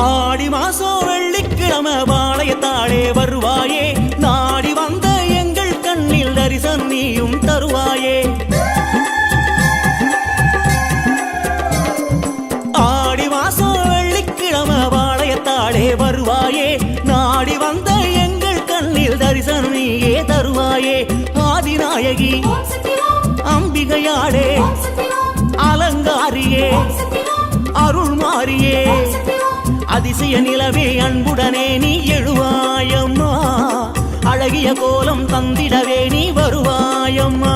ஆடி மாசம் வெள்ளிக்கிழமை பாளையத்தாளே வருவாயே நாடி வந்த எங்கள் கண்ணில் தரிசனம் நீயும் தருவாயே ஆடி மாசம் வெள்ளிக்கிழமை பாளையத்தாளே வருவாயே நாடி வந்த எங்கள் கண்ணில் தரிசனம் நீயே தருவாயே ஆதிநாயகி அம்பிகையாளே அலங்காரியே அருள் மாறியே அதிசய நிலவே அன்புடனே நீ எழுவாயம்மா அழகிய கோலம் தந்திடவே நீ வருவாயம்மா